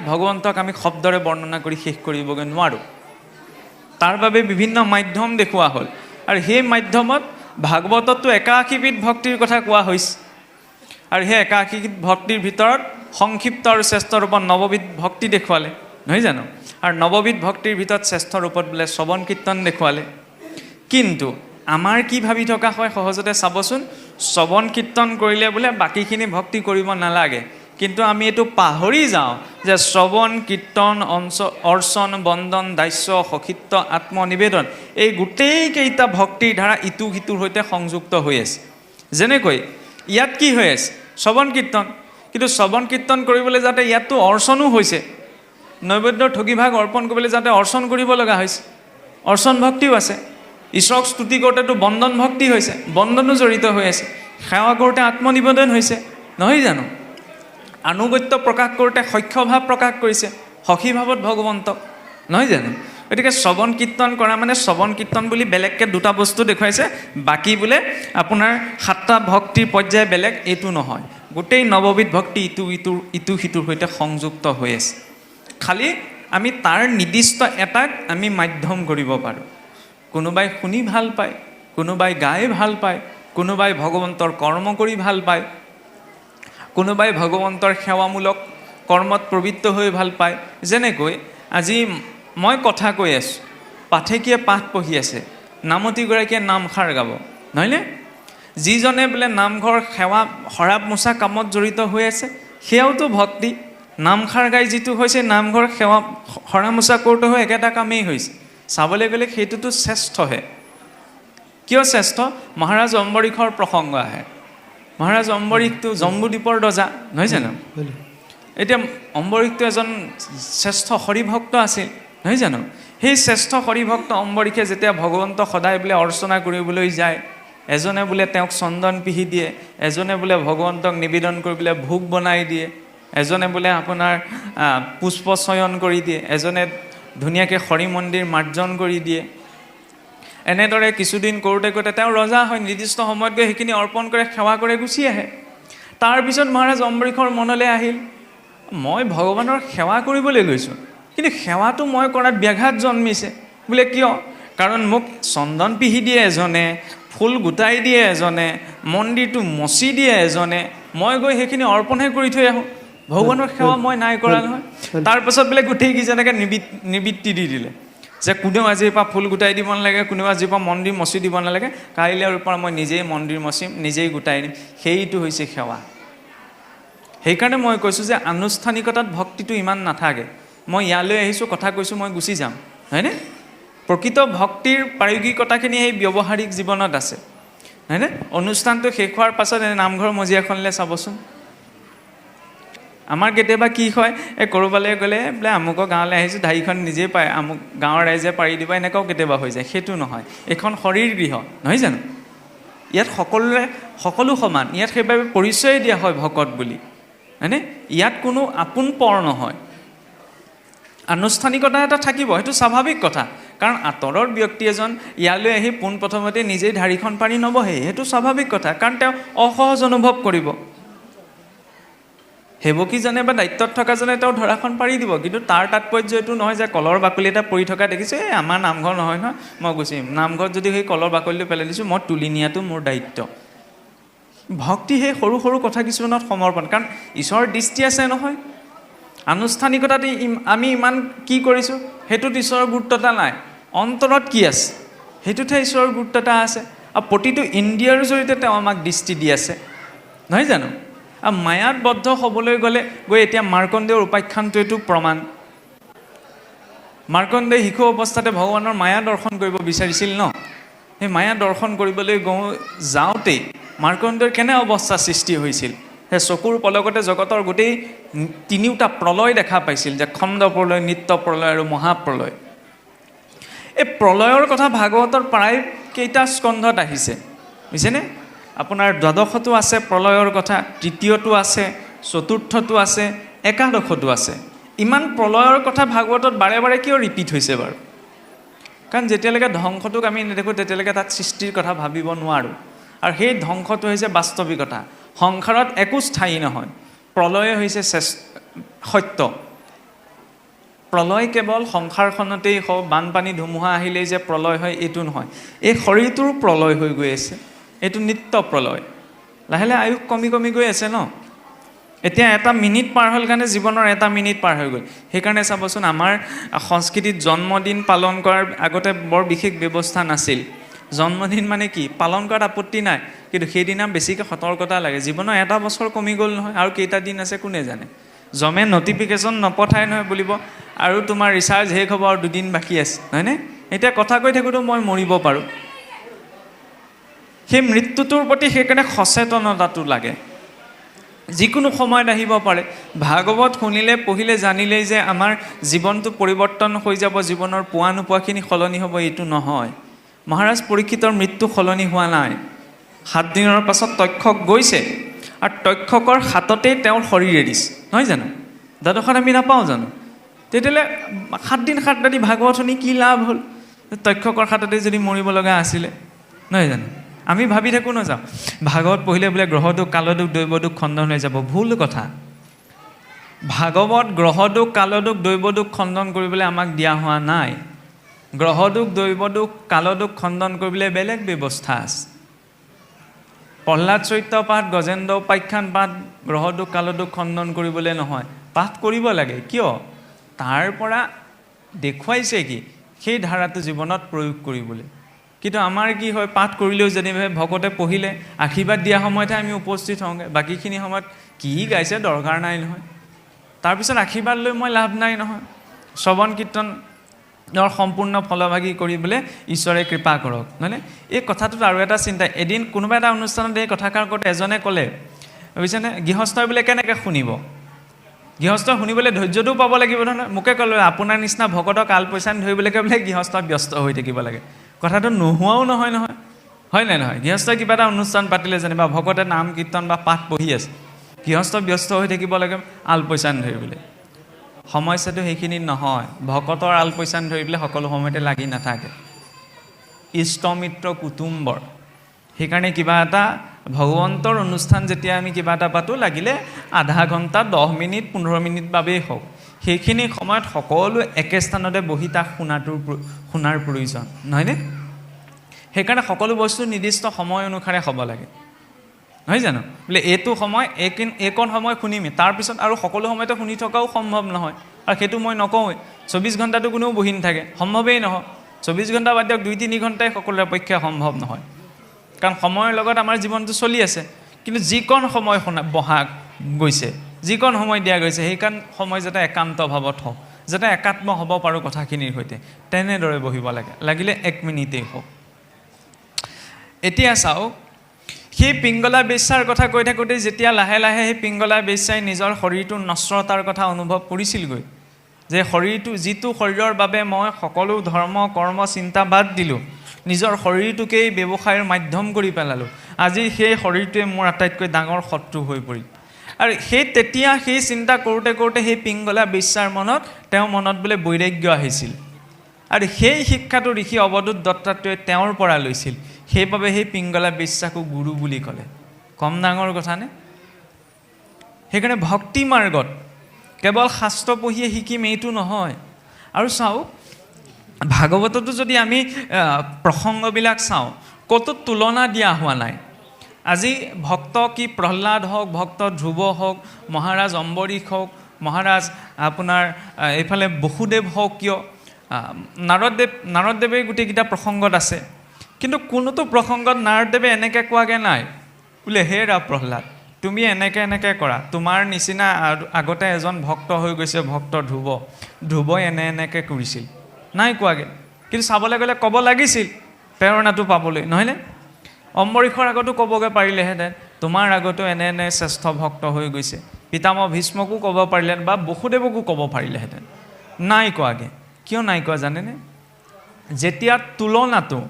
ভগৱন্তক আমি শব্দৰে বৰ্ণনা কৰি শেষ কৰিবগৈ নোৱাৰোঁ। তাৰ বাবে বিভিন্ন মাধ্যম দেখুওৱা হ'ল, আৰু সেই মাধ্যমত ভাগৱততো ৮১বিধ ভক্তিৰ কথা কোৱা হৈছে, আৰু সেই ৮১বিধ ভক্তিৰ ভিতৰত সংক্ষিপ্ত আৰু শ্ৰেষ্ঠ ৰূপত ৯বিধ ভক্তি দেখুৱালে, নহয় জানো? আৰু ৯বিধ ভক্তিৰ ভিতৰত শ্ৰেষ্ঠ ৰূপত বোলে শ্ৰৱণ কীৰ্তন দেখুৱালে। কিন্তু আমাৰ কি ভাবি থকা হয়, সহজতে চাবচোন, শ্ৰৱণ কীৰ্তন কৰিলে বোলে বাকীখিনি ভক্তি কৰিব নালাগে। কিন্তু আমি এইটো পাহৰি যাওঁ যে শ্ৰৱণ কীৰ্তন অৰ্চন বন্দন দাস্য সখিত্ব আত্মনিবেদন এই গোটেইকেইটা ভক্তিৰ ধাৰা ইটো সিটোৰ সৈতে সংযুক্ত হৈ আছে। যেনেকৈ ইয়াত কি হৈ আছে? শ্ৰৱণ কীৰ্তন। কিন্তু শ্ৰৱণ কীৰ্তন কৰিবলৈ যাতে ইয়াততো অৰ্চনো হৈছে, নৈবেদ্যৰ ঠগীভাগ অৰ্পণ কৰিবলৈ যাতে অৰ্চন কৰিব লগা হৈছে, অৰ্চন ভক্তিও আছে। ঈশ্বৰক স্তুতি কৰোঁতেতো বন্দন ভক্তি হৈছে, বন্দনো জড়িত হৈ আছে। সেৱা কৰোঁতে আত্মনিবেদন হৈছে, নহয় জানো? আনুগত্য প্ৰকাশ কৰোঁতে সখ্যভাৱ প্ৰকাশ কৰিছে, সখীভাৱত ভগৱন্তক, নহয় জানো? গতিকে শ্ৰৱণ কীৰ্তন কৰা মানে শ্ৰৱণ কীৰ্তন বুলি বেলেগকৈ দুটা বস্তু দেখুৱাইছে, বাকী বোলে আপোনাৰ ৭টা ভক্তিৰ পৰ্যায় বেলেগ, এইটো নহয়। গোটেই ৯বিধ ভক্তি ইটো সিটোৰ সৈতে সংযুক্ত হৈ আছে। খালি আমি তাৰ নিৰ্দিষ্ট এটাক আমি মাধ্যম কৰিব পাৰোঁ। কোনোবাই শুনি ভাল পায়, কোনোবাই গাই ভাল পায়, কোনোবাই ভগৱন্তৰ কৰ্ম কৰি ভাল পায়, কোনোবাই ভগৱন্তৰ সেৱামূলক কৰ্মত প্ৰবৃত্ত হৈ ভাল পায়। যেনেকৈ আজি মই কথা কৈ আছোঁ, পাঠেকীয়ে পাঠ পঢ়ি আছে, নামতীগৰাকীয়ে নামষাৰ গাব, নহয়নে? যিজনে বোলে নামঘৰ সেৱা শৰাব মোচা কামত জড়িত হৈ আছে, সেয়াওতো ভক্তি। নামষাৰ গাই যিটো হৈছে নামঘৰ সেৱা শৰা মোচা কৰোঁতে হৈ একেটা কামেই হৈছে। চাবলৈ গ'লে সেইটোতো শ্ৰেষ্ঠহে। কিয় শ্ৰেষ্ঠ? মহাৰাজ অম্বৰীশৰ প্ৰসংগ আহে। মহাৰাজ অম্বৰীশটো জম্বুদ্বীপৰ ৰজা, নহয় জানো? এতিয়া অম্বৰীশটো এজন শ্ৰেষ্ঠ হৰিভক্ত আছিল, নহয় জানো? সেই শ্ৰেষ্ঠ হৰিভক্ত অম্বৰীশে যেতিয়া ভগৱন্তক সদায় বোলে অৰ্চনা কৰিবলৈ যায়, এজনে বোলে তেওঁক চন্দন পিহি দিয়ে, এজনে বোলে ভগৱন্তক নিবেদন কৰি বোলে ভোগ বনাই দিয়ে, এজনে বোলে আপোনাৰ পুষ্প চয়ন কৰি দিয়ে, এজনে ধুনীয়াকৈ হৰি মন্দিৰ মাৰ্জন কৰি দিয়ে। এনেদৰে কিছুদিন কৰোঁতে কৰোঁতে তেওঁ ৰজা হয়, নিৰ্দিষ্ট সময়ত গৈ সেইখিনি অৰ্পণ কৰে, সেৱা কৰে, গুচি আহে। তাৰপিছত মহাৰাজ অম্বৰীশৰ মনলৈ আহিল, মই ভগৱানৰ সেৱা কৰিবলৈ গৈছোঁ, কিন্তু সেৱাটো মই কৰাত ব্যাঘাত জন্মিছে। বোলে কিয়? কাৰণ মোক চন্দন পিহি দিয়ে এজনে, ফুল গোটাই দিয়ে এজনে, মন্দিৰটো মচি দিয়ে এজনে, মই গৈ সেইখিনি অৰ্পণহে কৰি থৈ আহোঁ, ভগৱানৰ সেৱা মই নাই কৰা নহয়। তাৰপাছত বোলে গোটেইকেইজনকে নিবৃত্তি দি দিলে যে কোনেও আজিৰ পৰা ফুল গোটাই দিব নালাগে, কোনেও আজিৰ পৰা মন্দিৰ মচি দিব নালাগে, কাইলৈৰ পৰা মই নিজেই মন্দিৰ মচিম, নিজেই গোটাই দিম। সেইটো হৈছে সেৱা। সেইকাৰণে মই কৈছোঁ যে আনুষ্ঠানিকতাত ভক্তিটো ইমান নাথাকে। মই ইয়ালৈ আহিছোঁ, কথা কৈছোঁ, মই গুচি যাম, হয়নে? প্ৰকৃত ভক্তিৰ প্ৰায়োগিকতাখিনি সেই ব্যৱহাৰিক জীৱনত আছে, হয়নে? অনুষ্ঠানটো শেষ হোৱাৰ পাছত নামঘৰ মজিয়াখনলৈ চাবচোন। আমাৰ কেতিয়াবা কি হয়, এই ক'ৰবালৈ গ'লে বোলে আমুকৰ গাঁৱলৈ আহিছোঁ, ঢাৰিখন নিজেই পায়, আমুক গাঁৱৰ ৰাইজে পাৰি দিব, এনেকুৱাও কেতিয়াবা হৈ যায়। সেইটো নহয়, এইখন শৰীৰ গৃহ, নহয় জানো? ইয়াত সকলো সমান, ইয়াত সেইবাবে পৰিচয় দিয়া হয় ভকত বুলি, হয়নে? ইয়াত কোনো আপোন পৰ নহয়। আনুষ্ঠানিকতা এটা থাকিব, সেইটো স্বাভাৱিক কথা, কাৰণ আঁতৰৰ ব্যক্তি এজন ইয়ালৈ আহি পোনপ্ৰথমতে নিজেই ঢাৰিখন পাৰি নবহে, সেইটো স্বাভাৱিক কথা, কাৰণ তেওঁ অসহজ অনুভৱ কৰিব। সেৱকীজনে বা দায়িত্বত থকাজনে তেওঁ ধৰাখন পাৰি দিব, কিন্তু তাৰ তাৎপৰ্য এইটো নহয় যে কলৰ বাকলি এটা পৰি থকা দেখিছোঁ, এই আমাৰ নামঘৰ নহয় নহয়, মই গুচি আহিম। নামঘৰত যদি সেই কলৰ বাকলিটো পেলাই দিছোঁ, মই তুলি নিয়াটো মোৰ দায়িত্ব। ভক্তি সেই সৰু সৰু কথা কিছুমানত সমৰ্পণ, কাৰণ ঈশ্বৰৰ দৃষ্টি আছে নহয়। আনুষ্ঠানিকতাত আমি ইমান কি কৰিছোঁ, সেইটোত ঈশ্বৰৰ গুৰুত্বতা নাই। অন্তৰত কি আছে সেইটোতহে ঈশ্বৰৰ গুৰুত্বতা আছে। আৰু প্ৰতিটো ইন্দ্ৰিয়ৰ জৰিয়তে তেওঁ আমাক দৃষ্টি দি আছে, নহয় জানো? আৰু মায়াত বদ্ধ হ'বলৈ গ'লে এতিয়া মাৰ্কণ্ডেয়ৰ উপাখ্যানটোৱেতো প্ৰমাণ। মাৰ্কণ্ডেয় শিশু অৱস্থাতে ভগৱানৰ মায়া দৰ্শন কৰিব বিচাৰিছিল ন। সেই মায়া দৰ্শন কৰিবলৈ যাওঁতেই মাৰ্কণ্ডেয়ৰ কেনে অৱস্থা সৃষ্টি হৈছিল। সেই চকুৰ পলকতে জগতৰ গোটেই তিনিওটা প্ৰলয় দেখা পাইছিল, যে খণ্ড প্ৰলয়, নিত্য প্ৰলয় আৰু মহাপ্ৰলয়। এই প্ৰলয়ৰ কথা ভাগৱতৰ প্ৰায় কেইটা স্কন্ধত আহিছে, বুজিছেনে? আপোনাৰ দ্বাদশতো আছে প্ৰলয়ৰ কথা, তৃতীয়টো আছে, চতুৰ্থটো আছে, একাদশতো আছে। ইমান প্ৰলয়ৰ কথা ভাগৱতত বাৰে বাৰে কিয় ৰিপিট হৈছে বাৰু? কাৰণ যেতিয়ালৈকে ধ্বংসটোক আমি নেদেখোঁ তেতিয়ালৈকে তাত সৃষ্টিৰ কথা ভাবিব নোৱাৰোঁ। আৰু সেই ধ্বংসটো হৈছে বাস্তৱিকতা। সংসাৰত একো স্থায়ী নহয়, প্ৰলয়ে হৈছে সত্য। প্ৰলয় কেৱল সংসাৰখনতেই হওক, বানপানী ধুমুহা আহিলেই যে প্ৰলয় হয় এইটো নহয়, এই শৰীৰটোৰ প্ৰলয় হৈ গৈ আছে, এইটো নিত্য প্ৰলয়। লাহে লাহে আয়ুস কমি কমি গৈ আছে ন। এতিয়া 1 মিনিট পাৰ হ'ল কাৰণে জীৱনৰ 1 মিনিট পাৰ হৈ গ'ল। সেইকাৰণে চাবচোন আমাৰ সংস্কৃতিত জন্মদিন পালন কৰাৰ আগতে বৰ বিশেষ ব্যৱস্থা নাছিল। জন্মদিন মানে কি, পালন কৰাত আপত্তি নাই, কিন্তু সেইদিনা বেছিকৈ সতৰ্কতা লাগে। জীৱনৰ 1 বছৰ কমি গ'ল নহয়, আৰু কেইটা দিন আছে কোনে জানে। জমে নটিফিকেশ্যন নপঠাই নহয় বুলিব আৰু তোমাৰ ৰিচাৰ্জ শেষ হ'ব আৰু 2 দিন বাকী আছে, হয়নে? এতিয়া কথা কৈ থাকোঁতো মই মৰিব পাৰোঁ। সেই মৃত্যুটোৰ প্ৰতি সেইকাৰণে সচেতনতাটো লাগে, যিকোনো সময়ত আহিব পাৰে। ভাগৱত শুনিলে পঢ়িলে জানিলেই যে আমাৰ জীৱনটো পৰিৱৰ্তন হৈ যাব, জীৱনৰ পোৱা নোপোৱাখিনি সলনি হ'ব, এইটো নহয়। মহাৰাজ পৰীক্ষিতৰ মৃত্যু সলনি হোৱা নাই। 7 দিনৰ পাছত তক্ষক গৈছে আৰু তক্ষকৰ হাততেই তেওঁৰ শৰীৰ এৰিছে, নহয় জানো? দ্বাদশত আমি নাপাওঁ জানো? তেতিয়াহ'লে 7 দিন 7 ৰাতি ভাগৱত শুনি কি লাভ হ'ল? তক্ষকৰ হাততে যদি মৰিব লগা আছিলে, নহয় জানো? আমি ভাবি থাকোঁ নাযাওঁ ভাগৱত পঢ়িলে বোলে গ্ৰহদুখ কালদুখ দৈৱদুখ খণ্ডন হৈ যাব। ভুল কথা। ভাগৱত গ্ৰহদুখ কালদুখ দৈৱদুখ খণ্ডন কৰিবলৈ আমাক দিয়া হোৱা নাই। গ্ৰহদুখ দৈৱদুখ কালদুখ খণ্ডন কৰিবলৈ বেলেগ ব্যৱস্থা আছে। প্ৰহ্লাদ চৰিত্ৰ পাঠ, গজেন্দ্ৰ উপাখ্যান পাঠ গ্ৰহদুখ কালদুখ খণ্ডন কৰিবলৈ নহয়, পাঠ কৰিব লাগে। কিয়? তাৰ পৰা দেখুৱাইছে কি সেই ধাৰাটো জীৱনত প্ৰয়োগ কৰিবলৈ। কিন্তু আমাৰ কি হয়, পাঠ কৰিলেও যেনিবা ভকতে পঢ়িলে আশীৰ্বাদ দিয়া সময়তহে আমি উপস্থিত হওঁগৈ, বাকীখিনি সময়ত কি গাইছে দৰকাৰ নাই নহয়। তাৰপিছত আশীৰ্বাদ লৈ মই লাভ নাই নহয়। শ্ৰৱণ কীৰ্তনৰ সম্পূৰ্ণ ফলভাগী কৰিবলৈ ঈশ্বৰে কৃপা কৰক, নহয়নে? এই কথাটোত আৰু এটা চিন্তা, এদিন কোনোবা এটা অনুষ্ঠানত এই কথাষাৰ কওঁতে এজনে ক'লে, বুজিছেনে, গৃহস্থই বোলে কেনেকৈ শুনিব? গৃহস্থই শুনিবলৈ ধৈৰ্যটোও পাব লাগিব নহয়। মোকে ক'লে আপোনাৰ নিচিনা ভকতক আলপৈচান ধৰিবলৈকে বোলে গৃহস্থ ব্যস্ত হৈ থাকিব লাগে। কথাটো নোহোৱাও নহয় নহয়, হয় নে নহয়? গৃহস্থই কিবা এটা অনুষ্ঠান পাতিলে যেনিবা ভকতে নাম কীৰ্তন বা পাঠ পঢ়ি আছে, গৃহস্থ ব্যস্ত হৈ থাকিব লাগে আলপৈচান ধৰিবলৈ। সমস্যাটো সেইখিনিত নহয়। ভকতৰ আলপৈচান ধৰিবলৈ সকলো সময়তে লাগি নাথাকে, ইষ্টমিত্ৰ কুটুম্বৰ। সেইকাৰণে কিবা এটা ভগৱন্তৰ অনুষ্ঠান যেতিয়া আমি কিবা এটা পাতোঁ, লাগিলে আধা ঘণ্টা 10 মিনিট 15 মিনিট বাবেই হওক, সেইখিনি সময়ত সকলো একে স্থানতে বহি তাক শুনাৰ প্ৰয়োজন, নহয়নে? সেইকাৰণে সকলো বস্তু নিৰ্দিষ্ট সময় অনুসাৰে হ'ব লাগে, নহয় জানো? বোলে এইটো সময় এইকণ সময় শুনিমেই, তাৰপিছত আৰু সকলো সময়তে শুনি থকাও সম্ভৱ নহয়, আৰু সেইটো মই নকওঁৱেই। 24 ঘণ্টাটো কোনেও বহি নাথাকে, সম্ভৱেই নহয়। 24 ঘণ্টা বাদ দিয়ক, 2-3 ঘণ্টাই সকলোৰে পক্ষে সম্ভৱ নহয়, কাৰণ সময়ৰ লগত আমাৰ জীৱনটো চলি আছে। কিন্তু যিকণ সময় বহা গৈছে, যিকণ সময় দিয়া গৈছে, সেইকণ সময় যাতে একান্ত ভাৱত হওক, যাতে একাত্ম হ'ব পাৰোঁ কথাখিনিৰ সৈতে, তেনেদৰে বহিব লাগে, লাগিলে 1 মিনিটেই হওক। এতিয়া চাওক, সেই পিংগলা বেশ্যাৰ কথা কৈ থাকোঁতে যেতিয়া লাহে লাহে সেই পিংগলা বেশ্যাই নিজৰ শৰীৰটোৰ নশ্বৰতাৰ কথা অনুভৱ কৰিছিলগৈ, যে শৰীৰটো, যিটো শৰীৰৰ বাবে মই সকলো ধৰ্ম কৰ্ম চিন্তা বাদ দিলোঁ, নিজৰ শৰীৰটোকেই ব্যৱসায়ৰ মাধ্যম কৰি পেলালোঁ, আজি সেই শৰীৰটোৱে মোৰ আটাইতকৈ ডাঙৰ শত্ৰু হৈ পৰিল। আৰু তেতিয়া সেই চিন্তা কৰোঁতে কৰোঁতে সেই পিংগলা বেশ্যাৰ তেওঁৰ মনত বোলে বৈৰাগ্য আহিছিল, আৰু সেই শিক্ষাটো ঋষি অৱধূত দত্তাত্ৰেয়ে তেওঁৰ পৰা লৈছিল। সেইবাবে সেই পিংগলা বেশ্যাকো গুৰু বুলি ক'লে। কম ডাঙৰ কথানে? সেইকাৰণে ভক্তি মাৰ্গত কেৱল শাস্ত্ৰ পঢ়িয়ে শিকিম এইটো নহয়। আৰু চাওক, ভাগৱততো যদি আমি প্ৰসংগবিলাক চাওঁ, ক'তো তুলনা দিয়া হোৱা নাই। আজি ভক্ত কি প্ৰহ্লাদ হওক, ভক্ত ধ্ৰুৱ হওক, মহাৰাজ অম্বৰীশ হওক, মহাৰাজ আপোনাৰ এইফালে বসুদেৱ হওক, কিয় নাৰদদেৱে গোটেইকেইটা প্ৰসংগত আছে। কিন্তু কোনোটো প্ৰসংগত নাৰদদেৱে এনেকৈ কোৱাগৈ নাই বোলে, হেৰা প্ৰহ্লাদ তুমি এনেকৈ কৰা, তোমাৰ নিচিনা আগতে এজন ভক্ত হৈ গৈছে ভক্ত ধ্ৰুৱই এনেকৈ কৰিছিল, নাই কোৱাগৈ। কিন্তু চাবলৈ গ'লে ক'ব লাগিছিল প্ৰেৰণাটো পাবলৈ, নহয়নে? অম্বৰীশৰ আগতো ক'বগৈ পাৰিলেহেঁতেন, তোমাৰ আগতো এনে শ্ৰেষ্ঠ ভক্ত হৈ গৈছে। পিতামহ ভীষ্মকো ক'ব পাৰিলেহেঁতেন, বা বসুদেৱকো ক'ব পাৰিলেহেঁতেন, নাই কোৱাগৈ। কিয় নাই কোৱা জানেনে? যেতিয়া তুলনাটো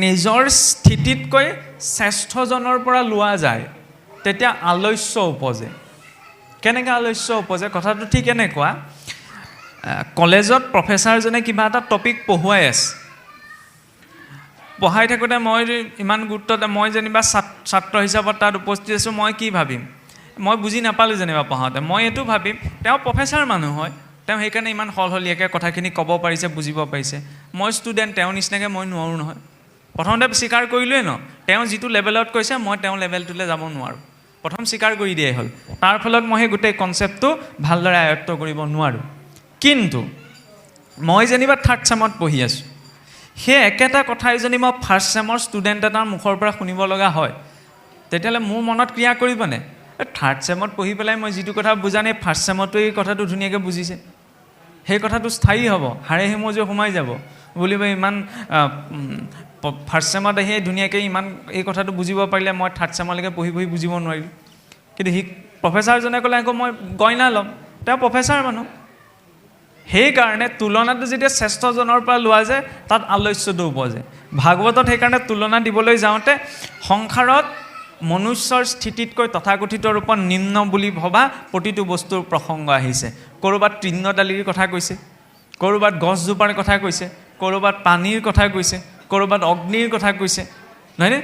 নিজৰ স্থিতিতকৈ শ্ৰেষ্ঠজনৰ পৰা লোৱা যায়, তেতিয়া আলস্য উপজে। কেনেকৈ আলস্য উপজে? কথাটো ঠিক এনেকুৱা, কলেজত প্ৰফেচাৰজনে কিবা এটা টপিক পঢ়ুৱাই আছে, পঢ়াই থাকোঁতে মই ইমান গুৰুত্ব, মই যেনিবা ছাত্ৰ হিচাপত তাত উপস্থিত আছোঁ, মই কি ভাবিম? মই বুজি নাপালোঁ যেনিবা পঢ়াওঁতে, মই এইটো ভাবিম তেওঁ প্ৰফেচাৰ মানুহ হয়, তেওঁ সেইকাৰণে ইমান সলসলীয়াকৈ কথাখিনি ক'ব পাৰিছে, বুজিব পাৰিছে। মই ষ্টুডেণ্ট, তেওঁৰ নিচিনাকৈ মই নোৱাৰোঁ নহয়। প্ৰথমতে স্বীকাৰ কৰিলোৱে ন, তেওঁ যিটো লেভেলত কৈছে মই তেওঁ লেভেলটোলৈ যাব নোৱাৰোঁ। প্ৰথম স্বীকাৰ কৰি দিয়াই হ'ল। তাৰ ফলত মই সেই গোটেই কনচেপ্টটো ভালদৰে আয়ত্ব কৰিব নোৱাৰোঁ। কিন্তু মই যেনিবা 3rd চেমত পঢ়ি আছোঁ, সেই একেটা কথাই যদি মই 1st চেমৰ ষ্টুডেণ্ট এটাৰ মুখৰ পৰা শুনিব লগা হয়, তেতিয়াহ'লে মোৰ মনত ক্ৰিয়া কৰিবনে? 3rd চেমত পঢ়ি পেলাই মই যিটো কথা বুজা নাই, 1st চেমতো এই কথাটো ধুনীয়াকৈ বুজিছে, সেই কথাটো স্থায়ী হ'ব, হাড়ে হিমজুৱে সোমাই যাব বুলিব। ইমান 1st চেমত আহি ধুনীয়াকৈ ইমান এই কথাটো বুজিব পাৰিলে মই 3rd চেমলৈকে পঢ়ি বুজিব নোৱাৰিলোঁ। কিন্তু প্ৰফেচাৰজনে ক'লে আকৌ মই গইনা ল'ম, তেওঁ প্ৰফেচাৰ মানুহ। সেইকাৰণে তুলনাটো যেতিয়া শ্ৰেষ্ঠজনৰ পৰা লোৱা যায়, তাত আলস্যটো উপজে। ভাগৱতত সেইকাৰণে তুলনা দিবলৈ যাওঁতে সংসাৰত মনুষ্যৰ স্থিতিতকৈ তথাকথিত ৰূপত নিম্ন বুলি ভবা প্ৰতিটো বস্তুৰ প্ৰসংগ আহিছে। ক'ৰবাত তৃণদালিৰ কথা কৈছে, ক'ৰবাত গছজোপাৰ কথা কৈছে, ক'ৰবাত পানীৰ কথা কৈছে, ক'ৰবাত অগ্নিৰ কথা কৈছে, নহয়নে?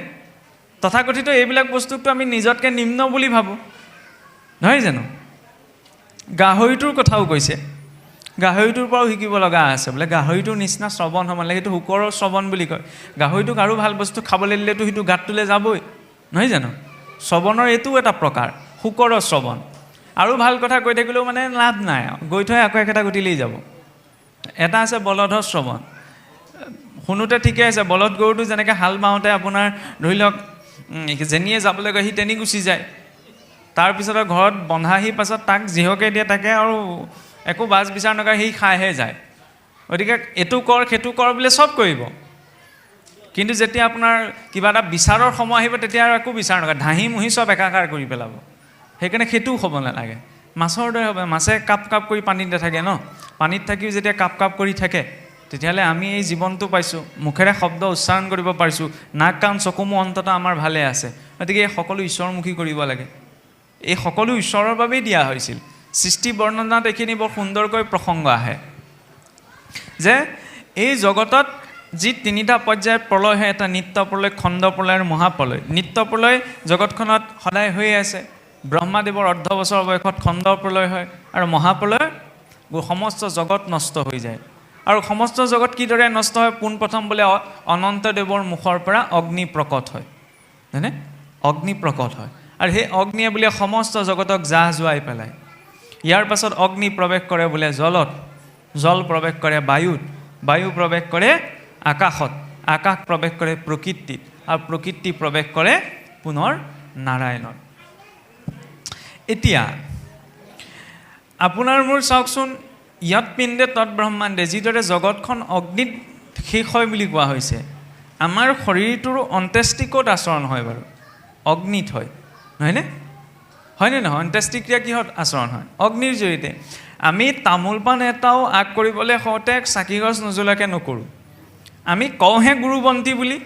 তথাকথিত এইবিলাক বস্তুকতো আমি নিজতকৈ নিম্ন বুলি ভাবোঁ, নহয় জানো? গাহৰিটোৰ কথাও কৈছে, গাহৰিটোৰ পৰাও শিকিব লগা আছে। বোলে গাহৰিটোৰ নিচিনা শ্ৰৱণ হ'ব লাগে, সেইটো শুকৰৰ শ্ৰৱণ বুলি কয়। গাহৰিটোক আৰু ভাল বস্তু খাবলৈ দিলেতো সেইটো গাঁতটোলৈ যাবই, নহয় জানো? শ্ৰৱণৰ এইটোও এটা প্ৰকাৰ, শুকৰৰ শ্ৰৱণ। আৰু ভাল কথা কৈ থাকিলেও মানে লাভ নাই, গৈ থৈ আকৌ একেটা গতিলেই যাব। এটা আছে বলধৰ শ্ৰৱণ, শুনোতে ঠিকে আছে। বলধ গৰুটো যেনেকৈ হাল বাওঁতে আপোনাৰ ধৰি লওক যেনিয়ে যাবলৈ গৈ সি তেনি গুচি যায়, তাৰপিছত ঘৰত বন্ধাহি পাছত তাক যিহকে দিয়ে তাকে আৰু একো বাজ বিচাৰ নকৰে, সি খাইহে যায়। গতিকে এইটো কৰ সেইটো কৰ বোলে চব কৰিব, কিন্তু যেতিয়া আপোনাৰ কিবা এটা বিচাৰৰ সময় আহিব তেতিয়া আৰু একো বিচাৰ নকৰে, ধাহি মুহি চব একাকাৰ কৰি পেলাব। সেইকাৰণে সেইটোও হ'ব নালাগে। মাছৰ দৰে হ'ব, মাছে কাপ কাপ কৰি পানীত নাথাকে ন, পানীত থাকিও যেতিয়া কাপ কাপ কৰি থাকে, তেতিয়াহ'লে আমি এই জীৱনটো পাইছোঁ, মুখেৰে শব্দ উচ্চাৰণ কৰিব পাৰিছোঁ, নাক কাণ চকু মুখ অন্ততঃ আমাৰ ভালে আছে। গতিকে এই সকলো ঈশ্বৰমুখী কৰিব লাগে। এই সকলো ঈশ্বৰৰ বাবেই দিয়া হৈছিল। সৃষ্টি বৰ্ণনাত এইখিনি বৰ সুন্দৰকৈ প্ৰসংগ আহে যে এই জগতত যি 3টা পৰ্যায়ত প্ৰলয় হয়, এটা নিত্য প্ৰলয়, খণ্ড প্ৰলয় আৰু মহাপ্ৰলয়। নিত্য প্ৰলয় জগতখনত সদায় হৈয়ে আছে। ব্ৰহ্মাদেৱৰ 1/2 বছৰ বয়সত খণ্ড প্ৰলয় হয়, আৰু মহাপ্ৰলয় সমস্ত জগত নষ্ট হৈ যায়। আৰু সমস্ত জগত কিদৰে নষ্ট হয়? পোনপ্ৰথম বোলে অনন্তদেৱৰ মুখৰ পৰা অগ্নি প্ৰকট হয়, হয়নে? অগ্নি প্ৰকট হয়, আৰু সেই অগ্নিয়ে বোলে সমস্ত জগতক জাহ জোৱাই পেলায়। ইয়াৰ পাছত অগ্নি প্ৰৱেশ কৰে বোলে জলত, জল প্ৰৱেশ কৰে বায়ুত, বায়ু প্ৰৱেশ কৰে আকাশত, আকাশ প্ৰৱেশ কৰে প্ৰকৃতিত, আৰু প্ৰকৃতি প্ৰৱেশ কৰে পুনৰ নাৰায়ণত। এতিয়া আপোনাৰ মোৰ চাওকচোন, ইয়াত পিণ্ডে তৎ ব্ৰহ্মাণ্ডে, যিদৰে জগতখন অগ্নিত শেষ হয় বুলি কোৱা হৈছে, আমাৰ শৰীৰটোৰ অন্ত্যেষ্টি ক'ত আচৰণ হয় বাৰু? অগ্নিত হয়, নহয়নে? হয়নে নহয়? অন্ত্যেষ্টিক্ৰিয়া কিহত আচৰণ হয়? অগ্নিৰ জৰিয়তে। আমি তামোল পাণ এটাও আগ কৰিবলৈ হওঁতে চাকি গছ নজ্বলাকৈ নকৰোঁ। আমি কওঁহে গুৰুবন্তী বুলি,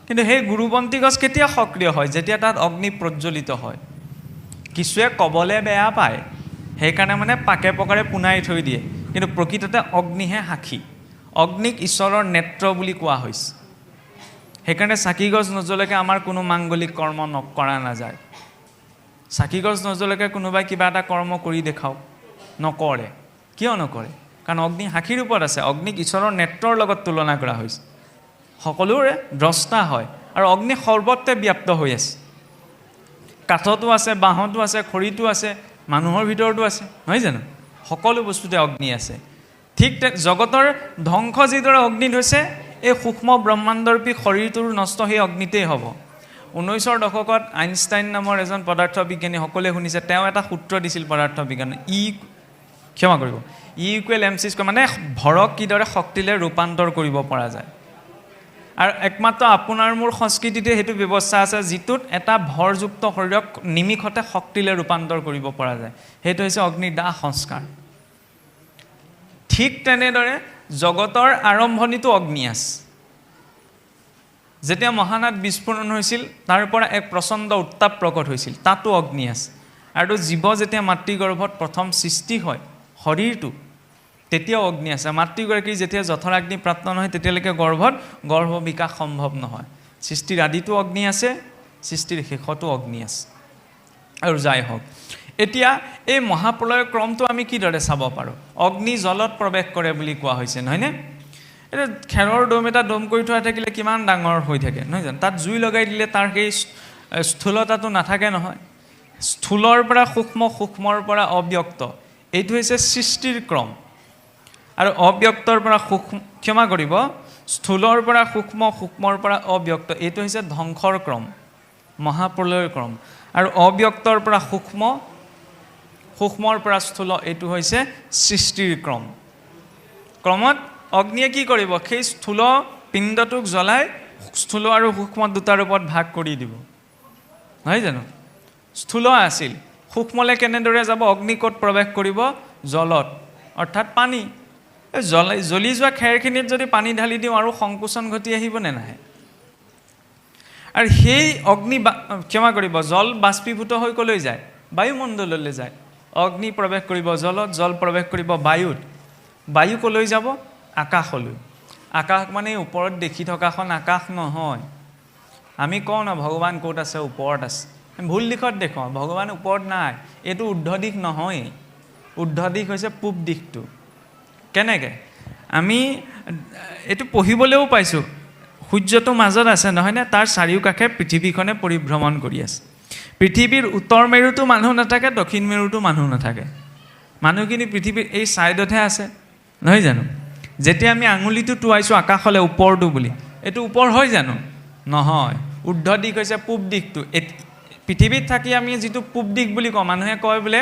কিন্তু সেই গুৰুবন্তী গছ কেতিয়া সক্ৰিয় হয়? যেতিয়া তাত অগ্নি প্ৰজ্বলিত হয়। কিছুৱে ক'বলৈ বেয়া পায়, সেইকাৰণে মানে পাকে পকাৰে পুনাই থৈ দিয়ে, কিন্তু প্ৰকৃততে অগ্নিহে সাক্ষী। অগ্নিক ঈশ্বৰৰ নেত্ৰ বুলি কোৱা হৈছে। সেইকাৰণে চাকি গছ নজ্বলাকৈ আমাৰ কোনো মাংগলিক কৰ্ম কৰা নাযায়। চাকি গছ নজ্বলাকৈ কোনোবাই কিবা এটা কৰ্ম কৰি দেখাওক, নকৰে। কিয় নকৰে? কাৰণ অগ্নি সাক্ষীৰ ৰূপত আছে। অগ্নিক ঈশ্বৰৰ নেত্ৰৰ লগত তুলনা কৰা হৈছে। সকলোৰে দ্ৰষ্টা হয়, আৰু অগ্নি সৰ্বত্ৰে ব্যাপ্ত হৈ আছে। কাঠতো আছে, বাঁহতো আছে, খৰিতো আছে, মানুহৰ ভিতৰতো আছে, নহয় জানো? সকলো বস্তুতে অগ্নি আছে। ঠিক জগতৰ ধ্বংস যিদৰে অগ্নিত হৈছে, এই সূক্ষ্ম ব্ৰহ্মাণ্ডৰূপী শৰীৰটোৰ নষ্ট সেই অগ্নিতেই হ'ব। 19ৰ দশকত আইনষ্টাইন নামৰ এজন পদাৰ্থ বিজ্ঞানী, সকলোৱে শুনিছে, তেওঁ এটা সূত্ৰ দিছিল পদাৰ্থ বিজ্ঞানে, ক্ষমা কৰিব, E=mc², মানে ভৰক কিদৰে শক্তিলে ৰূপান্তৰ কৰিব পৰা যায়। আৰু একমাত্ৰ আপোনাৰ মোৰ সংস্কৃতিতে সেইটো ব্যৱস্থা আছে, যিটোত এটা ভৰযুক্ত শৰীৰক নিমিষতে শক্তিলে ৰূপান্তৰ কৰিব পৰা যায়। সেইটো হৈছে অগ্নিৰ দাহ সংস্কাৰ। ঠিক তেনেদৰে জগতৰ আৰম্ভণিতো অগ্নি আছে। যেতিয়া মহানাদ বিস্ফোৰণ হৈছিল, তাৰ পৰা এক প্ৰচণ্ড উত্তাপ প্ৰকট হৈছিল, তাতো অগ্নি আছে। আৰু জীৱ যেতিয়া মাতৃগৰ্ভত প্ৰথম সৃষ্টি হয় শৰীৰটো, তেতিয়াও অগ্নি আছে। মাতৃগৰাকীৰ যেতিয়া যথৰাগ্নি প্ৰাপ্ত নহয়, তেতিয়ালৈকে গৰ্ভ বিকাশ সম্ভৱ নহয়। সৃষ্টিৰ আদিতো অগ্নি আছে, সৃষ্টিৰ শেষতো অগ্নি আছে। আৰু যাই হওক, এতিয়া এই মহাপ্ৰলয়ৰ ক্ৰমটো আমি কিদৰে চাব পাৰোঁ? অগ্নি জলত প্ৰৱেশ কৰে বুলি কোৱা হৈছে, নহয়নে? এতিয়া খেৰৰ দম এটা দম কৰি থোৱা থাকিলে কিমান ডাঙৰ হৈ থাকে, নহয় জানো? তাত জুই লগাই দিলে তাৰ সেই স্থূলতাটো নাথাকে নহয়। স্থূলৰ পৰা সূক্ষ্ম, সূক্ষ্মৰ পৰা অব্যক্ত, এইটো হৈছে সৃষ্টিৰ ক্ৰম। আৰু অব্যক্তৰ পৰা সূক্ষ্ম, ক্ষমা কৰিব, স্থূলৰ পৰা সূক্ষ্ম, সূক্ষ্মৰ পৰা অব্যক্ত, এইটো হৈছে ধ্বংসৰ ক্ৰম, মহাপ্ৰলয়ৰ ক্ৰম। আৰু অব্যক্তৰ পৰা সূক্ষ্ম, সূক্ষ্মৰ পৰা স্থূল, এইটো হৈছে সৃষ্টিৰ ক্ৰম। ক্ৰমত অগ্নিয়ে কি কৰিব? সেই স্থূল পিণ্ডটোক জ্বলাই স্থূল আৰু সূক্ষ্ম দুটাৰ ওপৰত ভাগ কৰি দিব, নহয় জানো? স্থূল আছিল, সূক্ষ্মলৈ কেনেদৰে যাব? অগ্নি ক'ত প্ৰৱেশ কৰিব? জলত, অৰ্থাৎ পানী। জ্বলি যোৱা খেৰখিনিত যদি পানী ঢালি দিওঁ আৰু সংকোচন ঘটি আহিবনে নাহে? আৰু সেই অগ্নি, ক্ষমা কৰিব, জল বাষ্পীভূত হৈ ক'লৈ যায়? বায়ুমণ্ডললৈ যায়। অগ্নি প্ৰৱেশ কৰিব জলত, জল প্ৰৱেশ কৰিব বায়ুত, বায়ু ক'লৈ যাব? আকাশলৈ। আকাশ মানে ওপৰত দেখি থকাখন আকাশ নহয়। আমি কওঁ ন ভগৱান ক'ত আছে? ওপৰত আছে। ভুল দিশত দেখুৱাওঁ, ভগৱান ওপৰত নাই। এইটো ঊৰ্ধ্ব দিশ নহয়, ঊৰ্ধ্ব দিশ হৈছে পূব দিশটো। কেনেকৈ? আমি এইটো পঢ়িবলৈও পাইছোঁ, সূৰ্যটো মাজত আছে নহয়নে? তাৰ চাৰিওকাষে পৃথিৱীখনে পৰিভ্ৰমণ কৰি আছে। পৃথিৱীৰ উত্তৰ মেৰুতো মানুহ নাথাকে, দক্ষিণ মেৰুতো মানুহ নাথাকে। মানুহখিনি পৃথিৱীৰ এই ছাইডতহে আছে, নহয় জানো? যেতিয়া আমি আঙুলিটো টোৱাইছোঁ আকাশলৈ ওপৰটো বুলি, এইটো ওপৰ হয় জানো? নহয়, ঊৰ্ধ্ব দিশ হৈছে পূব দিশটো। পৃথিৱীত থাকি আমি যিটো পূব দিশ বুলি কওঁ, মানুহে কয় বোলে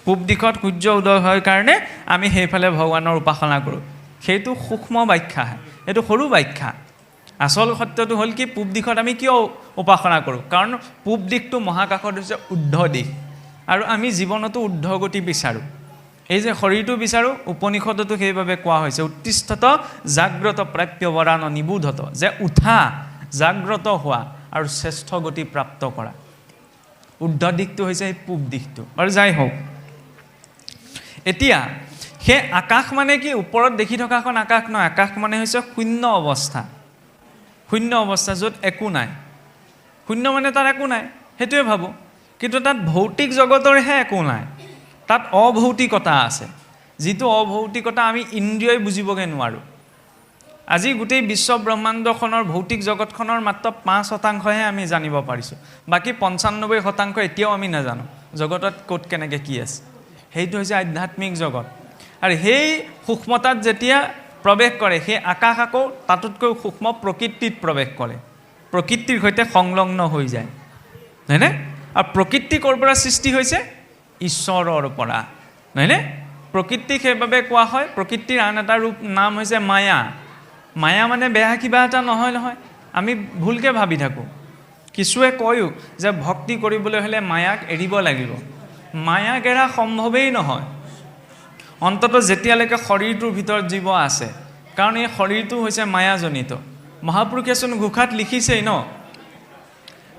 পূব দিশত সূৰ্য উদয় হয় কাৰণে আমি সেইফালে ভগৱানৰ উপাসনা কৰোঁ। সেইটো সূক্ষ্ম ব্যাখ্যা, সেইটো সৰু ব্যাখ্যা। আচল সত্যটো হ'ল কি, পূব দিশত আমি কিয় উপাসনা কৰোঁ? কাৰণ পূব দিশটো মহাকাশত হৈছে ঊৰ্ধ্ব দিশ, আৰু আমি জীৱনতো ঊৰ্ধ্বগতি বিচাৰোঁ। এই যে শৰীৰটো বিচাৰোঁ, উপনিষদতো সেইবাবে কোৱা হৈছে উত্তিষ্ঠত জাগ্ৰত প্ৰাপ্য বৰান নিবোধত, যে উঠা, জাগ্ৰত হোৱা আৰু শ্ৰেষ্ঠ গতি প্ৰাপ্ত কৰা। ঊৰ্ধ্ব দিশটো হৈছে এই পূব দিশটো। আৰু যাই হওক, এতিয়া সেই আকাশ মানে কি? ওপৰত দেখি থকাখন আকাশ নহয়। আকাশ মানে হৈছে শূন্য অৱস্থা, শূন্য অৱস্থা য'ত একো নাই। শূন্য মানে তাত একো নাই, সেইটোৱে ভাবোঁ। কিন্তু তাত ভৌতিক জগতৰহে একো নাই, তাত অভৌতিকতা আছে, যিটো অভৌতিকতা আমি ইন্দ্ৰিয়ই বুজিবগৈ নোৱাৰোঁ। আজি গোটেই বিশ্ব ব্ৰহ্মাণ্ডখনৰ ভৌতিক জগতখনৰ মাত্ৰ 5% আমি জানিব পাৰিছোঁ। বাকী 95% এতিয়াও আমি নাজানো জগতত ক'ত কেনেকৈ কি আছে। সেইটো হৈছে আধ্যাত্মিক জগত। আৰু সেই সূক্ষ্মতাত যেতিয়া প্ৰৱেশ কৰে, সেই আকাশ আকৌ তাতোতকৈ সূক্ষ্ম প্ৰকৃতিত প্ৰৱেশ কৰে, প্ৰকৃতিৰ সৈতে সংলগ্ন হৈ যায়, হয়নে? আৰু প্ৰকৃতি ক'ৰ পৰা সৃষ্টি হৈছে? ঈশ্বৰৰ পৰা, নহয়নে? প্ৰকৃতিক সেইবাবে কোৱা হয়, প্ৰকৃতিৰ আন এটা ৰূপ নাম হৈছে মায়া। মায়া মানে বেয়া কিবা এটা নহয় নহয়, আমি ভুলকৈ ভাবি থাকোঁ। কিছুৱে কয়ো যে ভক্তি কৰিবলৈ হ'লে মায়াক এৰিব লাগিব। মায়াক এৰা সম্ভৱেই নহয়, অন্ততঃ যেতিয়ালৈকে শৰীৰটোৰ ভিতৰত জীৱ আছে। কাৰণ এই শৰীৰটো হৈছে মায়াজনিত। মহাপুৰুষেচোন ঘোষাত লিখিছেই ন,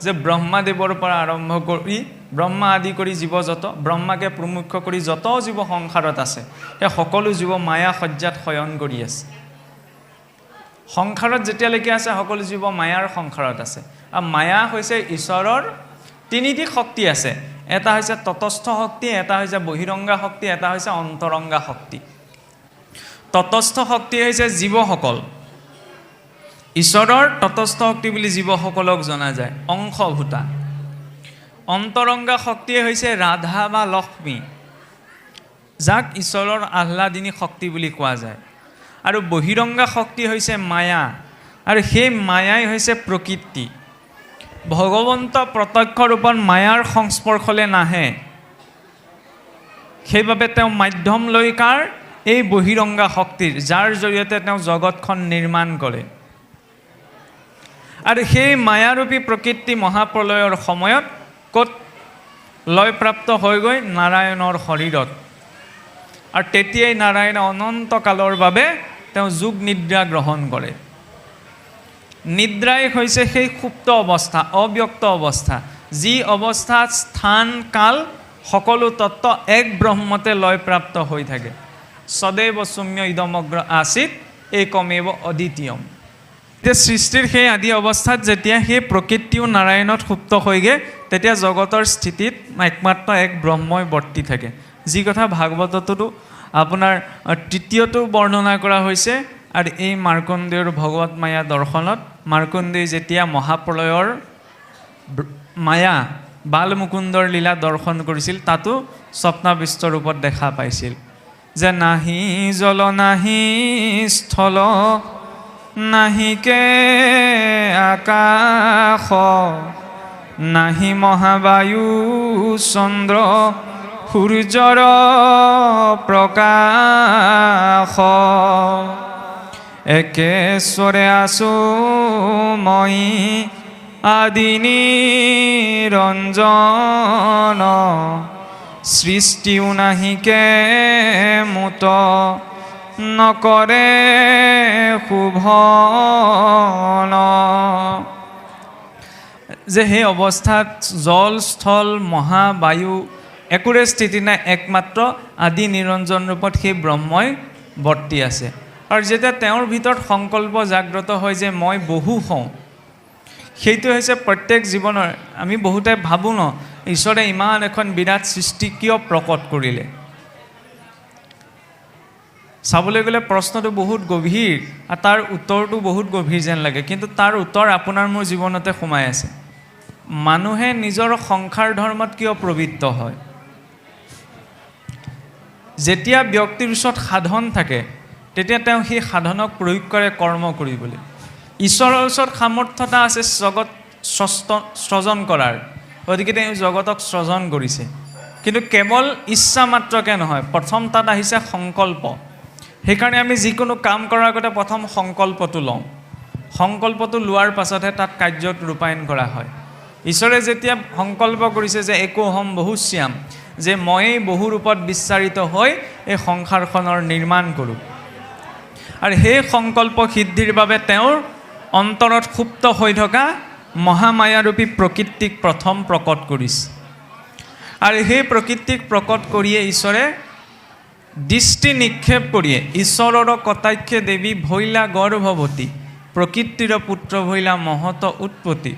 যে ব্ৰহ্মাদেৱৰ পৰা আৰম্ভ কৰি ব্ৰহ্মা আদি কৰি জীৱ যত, ব্ৰহ্মাকে প্ৰমুখ্য কৰি যত জীৱ সংসাৰত আছে, সেই সকলো জীৱ মায়া সজ্জাত শয়ন কৰি আছে। সংসাৰত যেতিয়ালৈকে আছে সকলো জীৱ মায়াৰ সংসাৰত আছে। আৰু মায়া হৈছে ঈশ্বৰৰ তিনিটি শক্তি আছে। এটা হৈছে তটস্থ শক্তি, এটা হৈছে বহিৰংগা শক্তি, এটা হৈছে অন্তৰংগা শক্তি। তটস্থ শক্তি হৈছে জীৱসকল। ঈশ্বৰৰ তটস্থ শক্তি বুলি জীৱসকলক জনা যায়, অংশভূতা। অন্তৰংগা শক্তিয়ে হৈছে ৰাধা বা লক্ষ্মী, যাক ঈশ্বৰৰ আহ্লাদিনী শক্তি বুলি কোৱা যায়। আৰু বহিৰংগা শক্তি হৈছে মায়া, আৰু সেই মায়াই হৈছে প্ৰকৃতি। ভগৱন্ত প্ৰত্যক্ষ ৰূপত মায়াৰ সংস্পৰ্শলৈ নাহে, সেইবাবে তেওঁ মাধ্যম লৈ কাৰ? এই বহিৰংগা শক্তিৰ, যাৰ জৰিয়তে তেওঁ জগতখন নিৰ্মাণ কৰে। আৰু সেই মায়াৰূপী প্ৰকৃতি মহাপ্ৰলয়ৰ সময়ত ক'ত লয়প্ৰাপ্ত হৈ গৈ? নাৰায়ণৰ শৰীৰত। আৰু তেতিয়াই নাৰায়ণে অনন্ত কালৰ বাবে তেওঁ যোগ নিদ্ৰা গ্ৰহণ কৰে। নিদ্ৰাই হৈছে সেই সুপ্ত অৱস্থা, অব্যক্ত অৱস্থা, যি অৱস্থাত স্থান কাল সকলো তত্ত্ব এক ব্ৰহ্মতে লয়প্ৰাপ্ত হৈ থাকে। সদৈৱ সৌম্য ইদমগ্ৰ আছিত একমেৱ অদ্বিতীয়ম। এতিয়া সৃষ্টিৰ সেই আদি অৱস্থাত যেতিয়া সেই প্ৰকৃতিও নাৰায়ণত সুপ্ত হয়গৈ, তেতিয়া জগতৰ স্থিতিত একমাত্ৰ এক ব্ৰহ্মই বৰ্তি থাকে, যি কথা ভাগৱততো আপোনাৰ তৃতীয়টো বৰ্ণনা কৰা হৈছে। আৰু এই মাৰ্কণ্ডেয়ৰ ভগৱত মায়া দৰ্শনত মাৰ্কণ্ডেয় যেতিয়া মহাপ্ৰলয়ৰ মায়া বালমুকুন্দৰ লীলা দৰ্শন কৰিছিল, তাতো স্বপ্নাবিষ্ট ৰূপত দেখা পাইছিল যে নাহি জল নাহি স্থল নাহিকে আকাশ নাহি মহাবায়ু চন্দ্ৰ সূৰ্যৰ প্ৰকাশ একেশ্বৰে আছো মই আদি নিৰঞ্জন সৃষ্টিও নাহিকে মুত নকৰে শুভন। যে সেই অৱস্থাত জল স্থল মহাবায়ু একোৰে স্থিতি নাই, একমাত্ৰ আদি নিৰঞ্জন ৰূপত সেই ব্ৰহ্মই বৰ্তি আছে। আৰু যেতিয়া তেওঁৰ ভিতৰত সংকল্প জাগ্ৰত হয় যে মই বহু হওঁ, সেইটো হৈছে প্ৰত্যেক জীৱনৰ। আমি বহুতে ভাবোঁ ন, ঈশ্বৰে ইমান এখন বিৰাট সৃষ্টি কিয় প্ৰকট কৰিলে? চাবলৈ গ'লে প্ৰশ্নটো বহুত গভীৰ আৰু তাৰ উত্তৰটো বহুত গভীৰ যেন লাগে, কিন্তু তাৰ উত্তৰ আপোনাৰ মোৰ জীৱনতে সোমাই আছে। মানুহে নিজৰ সংসাৰ ধৰ্মত কিয় প্ৰবৃত্ত হয়? যেতিয়া ব্যক্তিৰ ওচৰত সাধন থাকে, তেতিয়া তেওঁ সেই সাধনক প্ৰয়োগ কৰে কৰ্ম কৰিবলৈ। ঈশ্বৰৰ ওচৰত সামৰ্থ্যতা আছে জগত সৃজন কৰাৰ, গতিকে তেওঁ জগতক সৃজন কৰিছে। কিন্তু কেৱল ইচ্ছা মাত্ৰকে নহয়, প্ৰথম তাত আহিছে সংকল্প। সেইকাৰণে আমি যিকোনো কাম কৰাৰ আগতে প্ৰথম সংকল্পটো লওঁ। সংকল্পটো লোৱাৰ পাছতহে তাত কাৰ্যত ৰূপায়ণ কৰা হয়। ঈশ্বৰে যেতিয়া সংকল্প কৰিছে যে একোহম বহুশ্যাম, যে ময়েই বহু ৰূপত বিচাৰিত হৈ এই সংসাৰখনৰ নিৰ্মাণ কৰোঁ, আৰু সেই সংকল্প সিদ্ধিৰ বাবে তেওঁৰ অন্তৰত সুপ্ত হৈ থকা মহামায়াৰূপী প্ৰকৃতিক প্ৰথম প্ৰকট কৰিছে। আৰু সেই প্ৰকৃতিক প্ৰকট কৰিয়ে ঈশ্বৰে দৃষ্টি নিক্ষেপ কৰিয়ে ঈশ্বৰৰ কটাক্ষে দেৱী ভৈলা গৰ্ভৱতী প্ৰকৃতিৰ পুত্ৰ ভৈলা মহত উৎপত্তি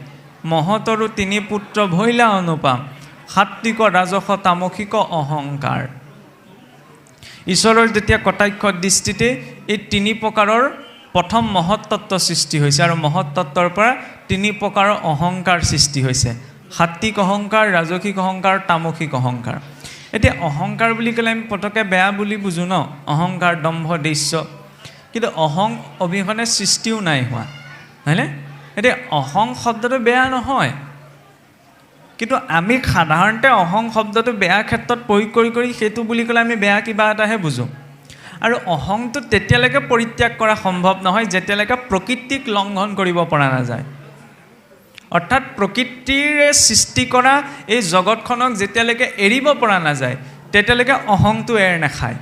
মহতৰো তিনি পুত্ৰ ভৈলা অনুপাম সাত্বিক ৰাজস তামসিক অহংকাৰ। ঈশ্বৰৰ যেতিয়া কটাক্ষ দৃষ্টিতে এই তিনি প্ৰকাৰৰ প্ৰথম মহত্তত্ব সৃষ্টি হৈছে, আৰু মহত্তত্বৰ পৰা তিনি প্ৰকাৰৰ অহংকাৰ সৃষ্টি হৈছে, সাত্বিক অহংকাৰ, ৰাজসিক অহংকাৰ, তামসিক অহংকাৰ। এতিয়া অহংকাৰ বুলি ক'লে আমি পটককৈ বেয়া বুলি বুজোঁ ন, অহংকাৰ দম্ভ দৃশ্য, কিন্তু অহং অবিহনে সৃষ্টিও নাই হোৱা, হয়নে? এতিয়া অহং শব্দটো বেয়া নহয়, কিন্তু আমি সাধাৰণতে অহং শব্দটো বেয়া ক্ষেত্ৰত প্ৰয়োগ কৰি সেইটো বুলি ক'লে আমি বেয়া কিবা এটাহে বুজোঁ। আৰু অহংটো তেতিয়ালৈকে পৰিত্যাগ কৰা সম্ভৱ নহয় যেতিয়ালৈকে প্ৰকৃতিক লংঘন কৰিব পৰা নাযায়। অৰ্থাৎ প্ৰকৃতিৰে সৃষ্টি কৰা এই জগতখনক যেতিয়ালৈকে এৰিব পৰা নাযায়, তেতিয়ালৈকে অহংটো এৰ নাখায়।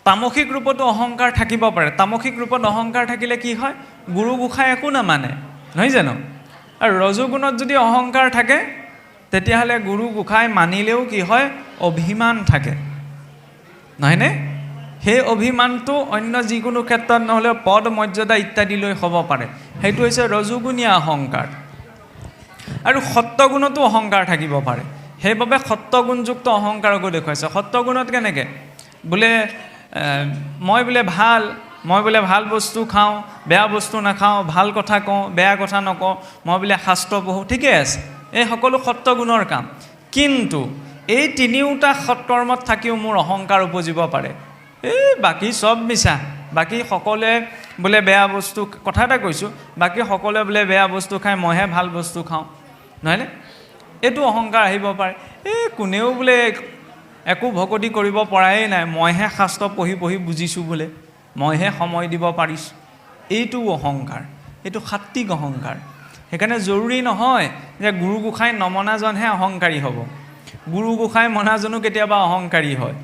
তামসিক ৰূপতো অহংকাৰ থাকিব পাৰে। তামসিক ৰূপত অহংকাৰ থাকিলে কি হয়? গুৰু গোসাঁই একো নামানে, নহয় জানো? আৰু ৰজোগুণত যদি অহংকাৰ থাকে, তেতিয়াহ'লে গুৰু গোসাঁই মানিলেও কি হয়? অভিমান থাকে, নহয়নে? সেই অভিমানটো অন্য যিকোনো ক্ষেত্ৰত নহ'লেও পদ মৰ্যাদা ইত্যাদিলৈ হ'ব পাৰে। সেইটো হৈছে ৰজোগুণীয়া অহংকাৰ। আৰু সত্যগুণতো অহংকাৰ থাকিব পাৰে, সেইবাবে সত্যগুণযুক্ত অহংকাৰকো দেখুৱাইছে। সত্যগুণত কেনেকৈ? বোলে মই বোলে ভাল বস্তু খাওঁ, বেয়া বস্তু নাখাওঁ, ভাল কথা কওঁ, বেয়া কথা নকওঁ, মই বোলে শাস্ত্ৰ পঢ়োঁ, ঠিকে আছে, এই সকলো সত্যগুণৰ কাম। কিন্তু এই তিনিওটা সৎকৰ্মত থাকিও মোৰ অহংকাৰ উপজিব পাৰে। বাকী চব মিছা, বাকী সকলোৱে বোলে বেয়া বস্তু, কথা এটা কৈছোঁ, বাকী সকলোৱে বোলে বেয়া বস্তু খায়, মইহে ভাল বস্তু খাওঁ, নহয়নে? এইটো অহংকাৰ আহিব পাৰে। কোনেও বোলে একো ভকতি কৰিব পৰাই নাই, মইহে শাস্ত্ৰ পঢ়ি বুজিছোঁ, বোলে মইহে সময় দিব পাৰিছোঁ, এইটো অহংকাৰ, এইটো সাত্বিক অহংকাৰ। সেইকাৰণে জৰুৰী নহয় যে গুৰু গোসাঁই নমনাজনহে অহংকাৰী হ'ব, গুৰু গোসাঁই মনাজনো কেতিয়াবা অহংকাৰী হয়।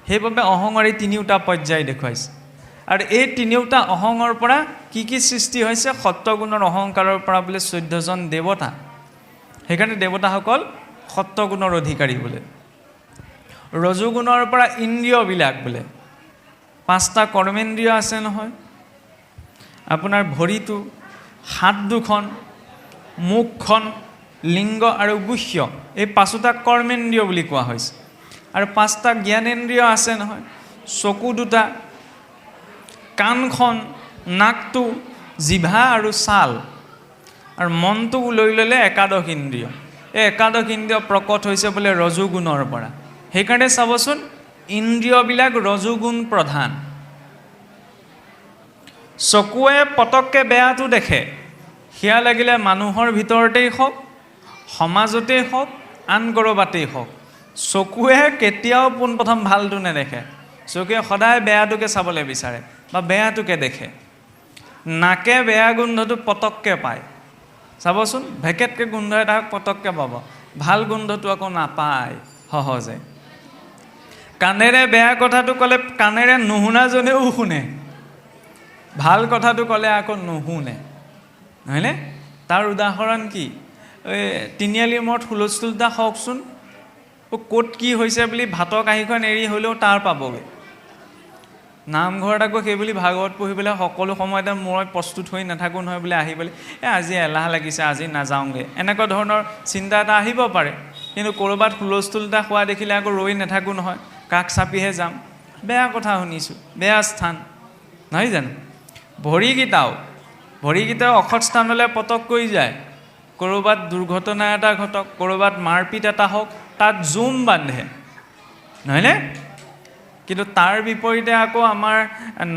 সেইবাবে অহঙৰ এই তিনিওটা পৰ্যায় দেখুৱাইছে। আৰু এই তিনিওটা অহঙৰ পৰা কি কি সৃষ্টি হৈছে? সত্যগুণৰ অহংকাৰৰ পৰা বোলে 14জন দেৱতা। সেইকাৰণে দেৱতাসকল সত্যগুণৰ অধিকাৰী বোলে। ৰজোগুণৰ পৰা ইন্দ্ৰিয়বিলাক বোলে, 5টা কৰ্মেন্দ্ৰিয় আছে নহয়, আপোনাৰ ভৰিটো, হাত দুখন, মুখখন, লিংগ আৰু গুহ্য, এই পাঁচোটা কৰ্মেন্দ্ৰিয় বুলি কোৱা হৈছে। আৰু পাঁচটা জ্ঞানেন্দ্ৰিয় আছে নহয়, চকু দুটা, কাণখন, নাকটো, জিভা আৰু ছাল, আৰু মনটো লৈ ল'লে একাদশ ইন্দ্ৰিয়। এই একাদশ ইন্দ্ৰিয় প্ৰকট হৈছে বোলে ৰজোগুণৰ পৰা। সেইকাৰণে চাবচোন ইন্দ্ৰিয়বিলাক ৰজোগুণ প্ৰধান। চকুৱে পটককৈ বেয়াটো দেখে, সেয়া লাগিলে মানুহৰ ভিতৰতেই হওক, সমাজতেই হওক, আন ক'ৰবাতেই হওক, চকুৱে কেতিয়াও পোনপ্ৰথম ভালটো নেদেখে। চকুৱে সদায় বেয়াটোকে চাবলৈ বিচাৰে বা বেয়াটোকে দেখে। নাকে বেয়া গোন্ধটো পটককৈ পায়। চাবচোন ভেকেটকৈ গোন্ধ এটা পটককৈ পাব, ভাল গোন্ধটো আকৌ নাপায় সহজে। কাণেৰে বেয়া কথাটো ক'লে কাণেৰে নুশুনাজনেও শুনে, ভাল কথাটো ক'লে আকৌ নুশুনে, নহয়নে? তাৰ উদাহৰণ কি? এই তিনিআলিৰ মূৰত হুলস্থুল এটা হওকচোন, ক'ত কি হৈছে বুলি ভাতৰ কাঁহীখন এৰি হ'লেও তাৰ পাবগৈ। নামঘৰত আকৌ সেইবুলি ভাগৱত পঢ়িবলৈ সকলো সময়তে মই প্ৰস্তুত হৈ নাথাকোঁ নহয় বোলে আহিবলৈ, আজি এলাহ লাগিছে, আজি নাযাওঁগৈ, এনেকুৱা ধৰণৰ চিন্তা এটা আহিব পাৰে। কিন্তু ক'ৰবাত হুলস্থুল এটা হোৱা দেখিলে আকৌ ৰৈ নাথাকোঁ নহয়, কাষ চাপিহে যাম, বেয়া কথা শুনিছোঁ, বেয়া স্থান, নহয় জানো? ভৰিকেইটাও অসৎ স্থানলৈ পটককৈ যায়। ক'ৰবাত দুৰ্ঘটনা এটা ঘটক, ক'ৰবাত মাৰপিট এটা হওক, তাত জুম বান্ধে, নহয়নে? কিন্তু তাৰ বিপৰীতে আকৌ আমাৰ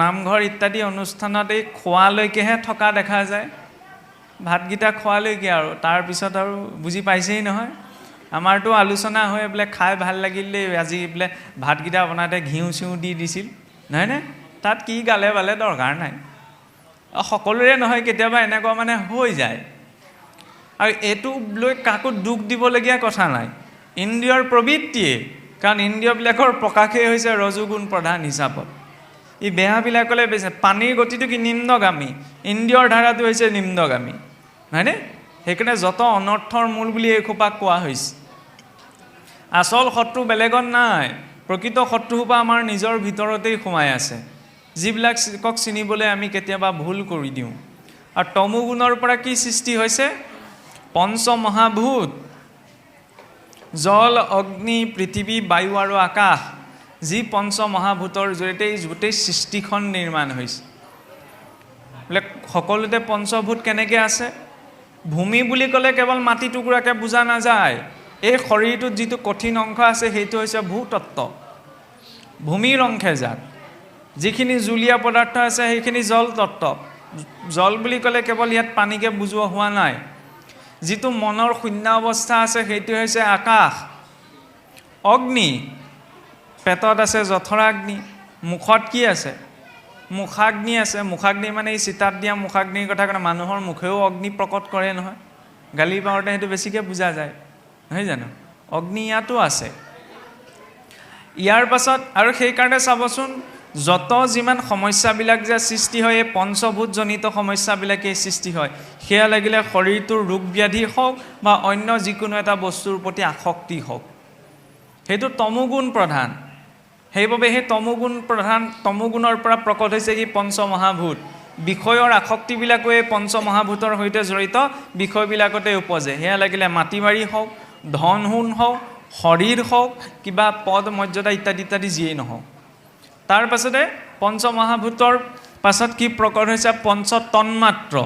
নামঘৰ ইত্যাদি অনুষ্ঠানত এই খোৱালৈকেহে থকা দেখা যায়। ভাতকেইটা খোৱালৈকে আৰু তাৰপিছত আৰু বুজি পাইছেই নহয়। আমাৰতো আলোচনা হৈ বোলে খাই ভাল লাগিল দেই, আজি বোলে ভাতকেইটা বনাওঁতে ঘিউ চিউ দি দিছিল, নহয়নে? তাত কি গালে বালে দৰকাৰ নাই। সকলোৰে নহয়, কেতিয়াবা এনেকুৱা মানে হৈ যায়। আৰু এইটো লৈ কাকো দুখ দিবলগীয়া কথা নাই, ইন্দ্ৰিয়ৰ প্ৰবৃত্তিয়ে, কাৰণ ইন্দ্ৰিয়বিলাকৰ প্ৰকাশেই হৈছে ৰজোগুণ প্ৰধান হিচাপত। ই বেয়াবিলাকলৈ বেছি, পানীৰ গতিটো কি নিম্নগামী, ইন্দ্ৰিয়ৰ ধাৰাটো হৈছে নিম্নগামী, নহয়নে? সেইকাৰণে যত অনৰ্থৰ মূল বুলি এইসোপাক কোৱা হৈছে। আচল শত্ৰু বেলেগত নাই, প্ৰকৃত শত্ৰুসোপা আমাৰ নিজৰ ভিতৰতেই সোমাই আছে, যিবিলাক চিনিবলৈ আমি কেতিয়াবা ভুল কৰি দিওঁ। আৰু তমোগুণৰ পৰা কি সৃষ্টি হৈছে? পঞ্চমহাভূত, জল, অগ্নি, পৃথিৱী, বায়ু আৰু আকাশ, যি পঞ্চমহাভূতৰ জৰিয়তে এই গোটেই সৃষ্টিখন নিৰ্মাণ হৈছে। বোলে সকলোতে পঞ্চভূত কেনেকৈ আছে? ভূমি বুলি ক'লে কেৱল মাটি টুকুৰাকে বুজা নাযায়। এই শৰীৰটোত যিটো কঠিন অংশ আছে সেইটো হৈছে ভূতত্ব, ভূমিৰ অংশে যাক। যিখিনি জুলীয়া পদাৰ্থ আছে সেইখিনি জল তত্ত্ব। জল বুলি ক'লে কেৱল ইয়াত পানীকে বুজোৱা হোৱা নাই। যিটো মনৰ শূন্য অৱস্থা আছে সেইটো হৈছে আকাশ। অগ্নি, পেটত আছে জঠৰাগ্নি, মুখত কি আছে? মুখাগ্নি আছে। মুখাগ্নি মানে এই চিতাত দিয়া মুখাগ্নিৰ কথা ক'লে মানুহৰ মুখেও অগ্নি প্ৰকট কৰে নহয়, গালি পাওঁতে সেইটো বেছিকৈ বুজা যায়, নহয় জানো? অগ্নি ইয়াতো আছে। ইয়াৰ পাছত আৰু সেইকাৰণে চাবচোন যত যিমান সমস্যাবিলাক যে সৃষ্টি হয়, এই পঞ্চভূতজনিত সমস্যাবিলাকেই সৃষ্টি হয়। সেয়া লাগিলে শৰীৰটোৰ ৰোগ ব্যাধি হওক বা অন্য যিকোনো এটা বস্তুৰ প্ৰতি আসক্তি হওক, সেইটো তমোগুণ প্ৰধান। সেইবাবে সেই তমোগুণৰ পৰা প্ৰকট হৈছে কি পঞ্চমহাভূত। বিষয়ৰ আসক্তিবিলাকো এই পঞ্চমহাভূতৰ সৈতে জড়িত বিষয়বিলাকতে উপজে। সেয়া লাগিলে মাটি বাৰী হওক, ধন সোণ হওক, শৰীৰ হওক, কিবা পদ মৰ্যাদা ইত্যাদি ইত্যাদি যিয়েই নহওক। তাৰ পাছতে পঞ্চমহাভূতৰ পাছত কি প্ৰকট হৈছে? পঞ্চতন্মাত্ৰ,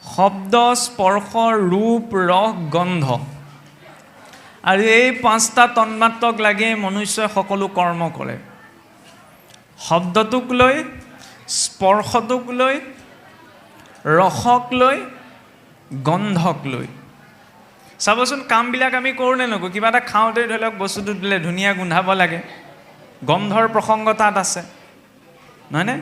শব্দ, স্পৰ্শ, ৰূপ, ৰস, গন্ধ। আৰু এই পাঁচটা তন্মাত্ৰক লাগি মনুষ্যই সকলো কৰ্ম কৰে। শব্দটোক লৈ, স্পৰ্শটোক লৈ, ৰসক লৈ, গন্ধক লৈ। চাবচোন কামবিলাক আমি কৰোঁ নে নকৰোঁ? কিবা এটা খাওঁতে ধৰি লওক বস্তুটোত বোলে ধুনীয়া গোন্ধাব লাগে, গন্ধৰ প্ৰসংগ তাত আছে, নহয়নে?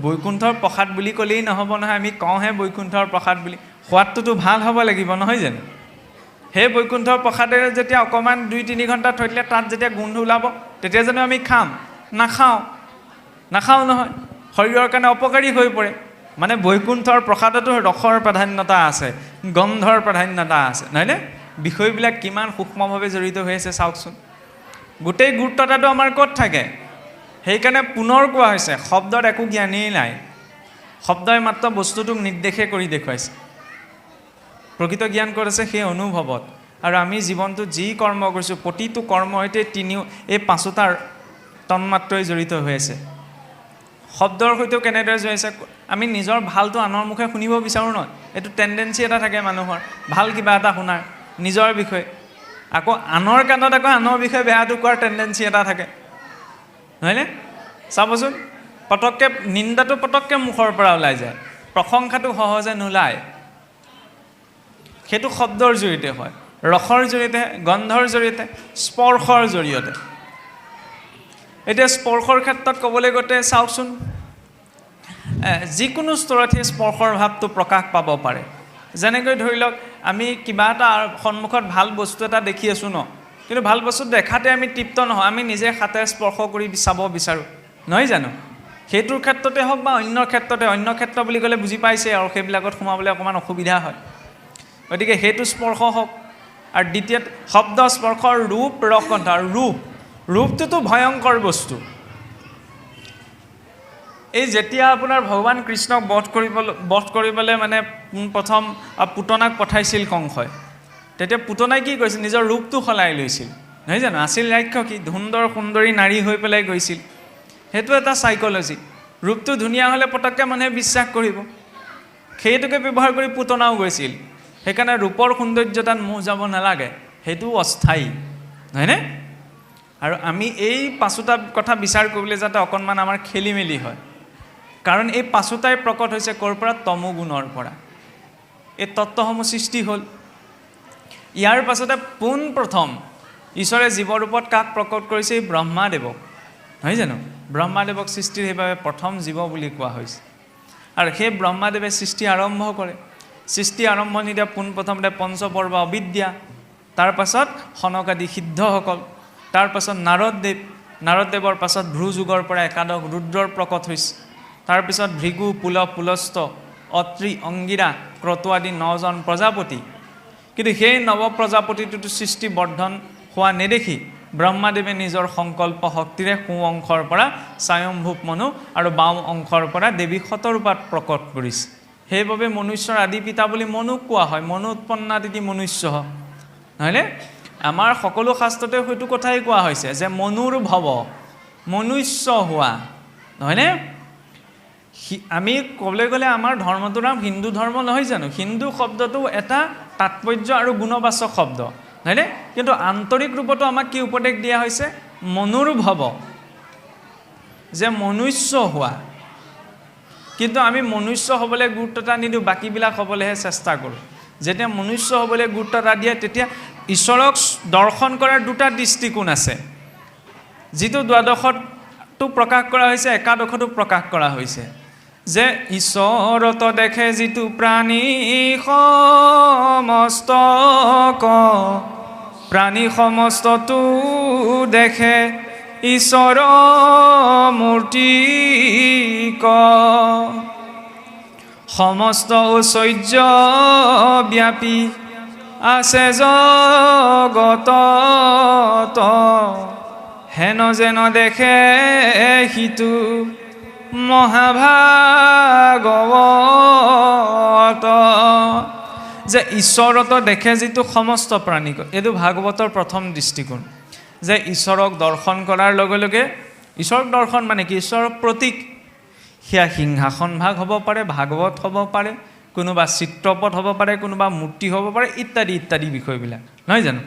বৈকুণ্ঠৰ প্ৰসাদ বুলি ক'লেই নহ'ব নহয়, আমি কওঁহে বৈকুণ্ঠৰ প্ৰসাদ বুলি, সোৱাদটোতো ভাল হ'ব লাগিব, নহয় জানো? সেই বৈকুণ্ঠৰ প্ৰসাদেৰে যেতিয়া অকণমান 2-3 ঘণ্টা থৈ দিলে তাত যেতিয়া গোন্ধ ওলাব, তেতিয়া জানো আমি খাম? নাখাওঁ নহয়, শৰীৰৰ কাৰণে অপকাৰী হৈ পৰে। মানে বৈকুণ্ঠৰ প্ৰসাদতো ৰসৰ প্ৰাধান্যতা আছে, গন্ধৰ প্ৰাধান্যতা আছে, নহয়নে? বিষয়বিলাক কিমান সূক্ষ্মভাৱে জড়িত হৈ আছে চাওকচোন। গোটেই গুৰুত্বতাটো আমাৰ ক'ত থাকে? সেইকাৰণে পুনৰ কোৱা হৈছে শব্দত একো জ্ঞানেই নাই, শব্দই মাত্ৰ বস্তুটোক নিৰ্দেশে কৰি দেখুৱাইছে। প্ৰকৃত জ্ঞান ক'ত আছে? সেই অনুভৱত। আৰু আমি জীৱনটোত যি কৰ্ম কৰিছোঁ প্ৰতিটো কৰ্ম সৈতে এই পাঁচোটাৰ তন্মাত্ৰই জড়িত হৈ আছে। শব্দৰ সৈতেও কেনেদৰে জড়িত আছে? আমি নিজৰ ভালটো আনৰ মুখে শুনিব বিচাৰোঁ নহয়, এইটো টেণ্ডেঞ্চি এটা থাকে মানুহৰ, ভাল কিবা এটা শুনাৰ নিজৰ বিষয়ে। আকৌ আনৰ কাণত আকৌ আনৰ বিষয়ে বেয়াটো কোৱাৰ টেণ্ডেঞ্চি এটা থাকে, নহয়নে? চাবচোন, পটককৈ নিন্দাটো পটককৈ মুখৰ পৰা ওলাই যায়, প্ৰশংসাটো সহজে নোলায়। সেইটো শব্দৰ জৰিয়তে হয়, ৰসৰ জৰিয়তে, গন্ধৰ জৰিয়তে, স্পৰ্শৰ জৰিয়তে। এতিয়া স্পৰ্শৰ ক্ষেত্ৰত ক'বলৈ গ'লে চাওকচোন, যিকোনো স্তৰত সেই স্পৰ্শৰ ভাৱটো প্ৰকাশ পাব পাৰে। যেনেকৈ ধৰি লওক, আমি কিবা এটা সন্মুখত ভাল বস্তু এটা দেখি আছোঁ ন, কিন্তু ভাল বস্তু দেখাতে আমি তৃপ্ত নহয়, আমি নিজে হাতেৰে স্পৰ্শ কৰি চাব বিচাৰোঁ, নহয় জানো? সেইটোৰ ক্ষেত্ৰতে হওক বা অন্য ক্ষেত্ৰতে, অন্য ক্ষেত্ৰ বুলি ক'লে বুজি পাইছে আৰু সেইবিলাকত সোমাবলৈ অকণমান অসুবিধা হয়। গতিকে সেইটো স্পৰ্শ হওক। আৰু দ্বিতীয়ত শব্দ, স্পৰ্শৰ ৰূপ, ৰস, গন্ধ। আৰু ৰূপটোতো ভয়ংকৰ বস্তু। এই যেতিয়া আপোনাৰ ভগৱান কৃষ্ণক বধ কৰিবলৈ মানে প্ৰথম পুতনাক পঠাইছিল কংসই, তেতিয়া পুতনাই কি কৰিছিল? নিজৰ ৰূপটো সলাই লৈছিল, নহয় জানো? আছিল ৰাক্ষসী, সুন্দৰ সুন্দৰী নাৰী হৈ পেলাই গৈছিল। সেইটো এটা চাইক'লজি। ৰূপটো ধুনীয়া হ'লে পটককৈ মানুহে বিশ্বাস কৰিব, সেইটোকে ব্যৱহাৰ কৰি পুতনাও গৈছিল। সেইকাৰণে ৰূপৰ সৌন্দৰ্যতাত মোহ যাব নালাগে, সেইটোও অস্থায়ী, নহয়নে? আৰু আমি এই পাঁচোটা কথা বিচাৰ কৰিবলৈ যাতে অকণমান আমাৰ খেলি মেলি হয়, কাৰণ এই পাঁচোটাই প্ৰকট হৈছে ক'ৰ পৰা? তমোগুণৰ পৰা এই তত্ত্বসমূহ সৃষ্টি হ'ল। ইয়াৰ পাছতে পোনপ্ৰথম ঈশ্বৰে জীৱৰূপত কাক প্ৰকট কৰিছে? এই ব্ৰহ্মাদেৱক, নহয় জানো? ব্ৰহ্মাদেৱক সৃষ্টিৰ সেইবাবে প্ৰথম জীৱ বুলি কোৱা হৈছে। আৰু সেই ব্ৰহ্মাদেৱে সৃষ্টি আৰম্ভ কৰে। সৃষ্টি আৰম্ভণিতে পোনপ্ৰথমতে পঞ্চপৰ্ব অবিদ্যা, তাৰপাছত সনকাদি সিদ্ধসকল, তাৰপাছত নাৰদদেৱৰ পাছত ভ্ৰুযুগৰ পৰা একাদশ ৰুদ্ৰৰ প্ৰকট হৈছে। তাৰপিছত ভৃগু, পুলহ, পুলস্ত, অত্ৰি, অংগিৰা, ক্ৰতু আদি 9জন প্ৰজাপতি। কিন্তু সেই নৱ প্ৰজাপতিটোতো সৃষ্টি বৰ্ধন হোৱা নেদেখি ব্ৰহ্মাদেৱে নিজৰ সংকল্প শক্তিৰে সোঁ অংশৰ পৰা স্বয়ম্ভূৱ মনু আৰু বাওঁ অংশৰ পৰা দেৱী শতৰূপাত প্ৰকট কৰিছে। সেইবাবে মনুষ্যৰ আদি পিতা বুলি মনুক কোৱা হয়। মনু উৎপন্নাদিতি মনুষ্য, নহয়নে? আমাৰ সকলো শাস্ত্ৰতে সেইটো কথাই কোৱা হৈছে যে মনুৰ ভৱ, মনুষ্য হোৱা, নহয়নে? আমি ক'বলৈ গ'লে আমাৰ ধৰ্মটোৰ নাম হিন্দু ধৰ্ম, নহয় জানো? হিন্দু শব্দটো এটা তাৎপৰ্য আৰু গুণবাচক শব্দ, নহয়নে? কিন্তু আন্তৰিক ৰূপতো আমাক কি উপদেশ দিয়া হৈছে? মনুৰ ভৱ, যে মনুষ্য হোৱা। কিন্তু আমি মনুষ্য হ'বলৈ গুৰুত্ব এটা নিদিওঁ, বাকীবিলাক হ'বলৈহে চেষ্টা কৰোঁ। যেতিয়া মনুষ্য হ'বলৈ গুৰুত্ব এটা দিয়ে, তেতিয়া ঈশ্বৰক দৰ্শন কৰাৰ দুটা দৃষ্টিকোণ আছে। যিটো দ্বাদশতো প্ৰকাশ কৰা হৈছে, একাদশতো প্ৰকাশ কৰা হৈছে, যে ঈশ্বৰত দেখে যিটো প্ৰাণী সমস্তক, প্ৰাণী সমস্তটো দেখে ঈশ্বৰ মূৰ্তিক, সমস্ত ঐশ্বৰ্য ব্যাপী আছে জগতত, হেন যেন দেখে সিটো মহাভাগৱত। যে ঈশ্বৰত দেখে যিটো সমস্ত প্ৰাণীক, এইটো ভাগৱতৰ প্ৰথম দৃষ্টিকোণ। যে ঈশ্বৰক দৰ্শন কৰাৰ লগে লগে, ঈশ্বৰক দৰ্শন মানে কি? ঈশ্বৰৰ প্ৰতীক। সেয়া সিংহাসন ভাগ হ'ব পাৰে, ভাগৱত হ'ব পাৰে, কোনোবা চিত্ৰপট হ'ব পাৰে, কোনোবা মূৰ্তি হ'ব পাৰে, ইত্যাদি ইত্যাদি বিষয়বিলাক, নহয় জানো?